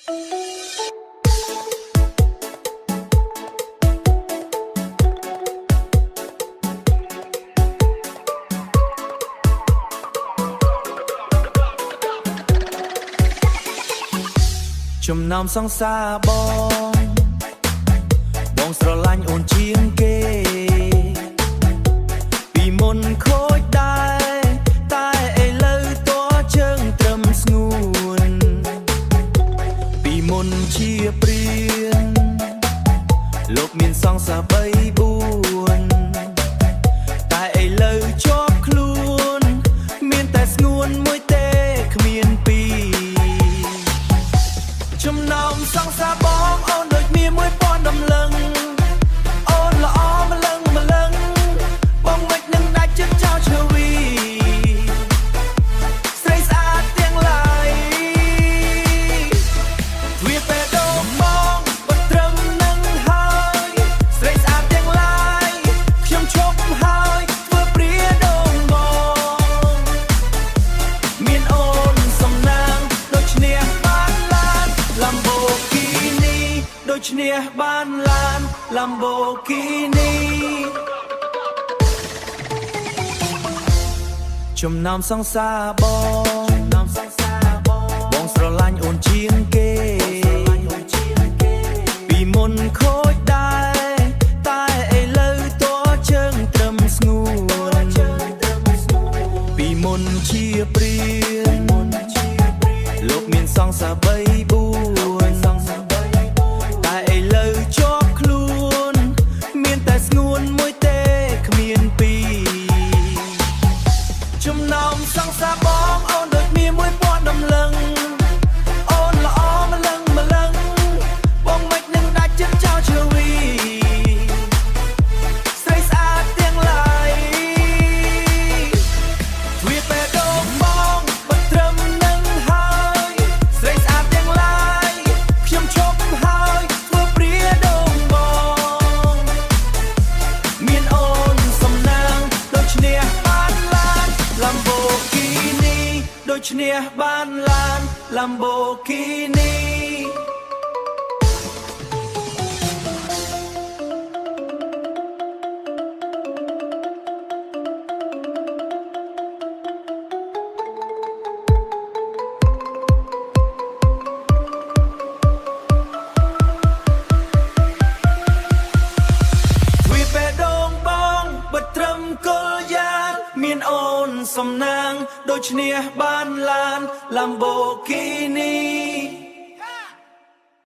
Chùm nằm song xa bongស្រឡាញ់អូនជាងគេពីមុនខូចដែរតែឥឡូវតួជើងត្រឹមស្ងួនពីមុនជាព្រៀនលោកមានសង្សារ3-4តែឥឡូវជាប់ខ្លួនមានតែស្ងួនមួយទេគ្មានពីរចំណោមសង្សារបងអូនដូចមានមួយពាន់ដំឡឹងអូនល្អម្លឹងបងមិននឹងដាច់ចិត្តចោលឈើវីស្រីស្អាតទាំងឡាយវាពេលដងបងបត្រឹមនឹងហើយស្រីស្អាតទាំងឡាយខ្ញុំឈប់ហើយធ្វើព្រាដងបងមានអូនសំណាងដូចឈ្នះបានឡាន Lamborghini ដូចឈ្នះបានឡាន Lamborghini ចំណោមសង្សារបងស្រឡាញ់អូនជាងគេពីមុនខូចដែរតែឥឡូវតួជើងត្រឹមស្ងួនពីមុនជាព្រៀនលោកមានសង្សារ3-4តែឥឡូវជាប់ខ្លួនមានតែស្ងួនមួយទេគ្មានពីរចំណោមសង្សារបងអូនដូចមានមួយពាន់ដំឡឹងអូនល្អម្លឹងបងមិននឹងដាច់ចិត្តចោលឈើវីស្រីស្អាតទាំងឡាយវាពេលដងបងបត្រឹមនឹងហើយស្រីស្អាតទាំងឡាយខ្ញុំឈប់ហើយធ្វើព្រាដងបងមានអូនសំណាងដូចឈ្នះបានឡាន Lamborghini ដូចឈ្នះបានឡាន Lamborghiniវាពេលដងបងបត្រឹមគល់យ៉ាងមានអូនសំណាងដូចឈ្នះបានឡាន Lamborghini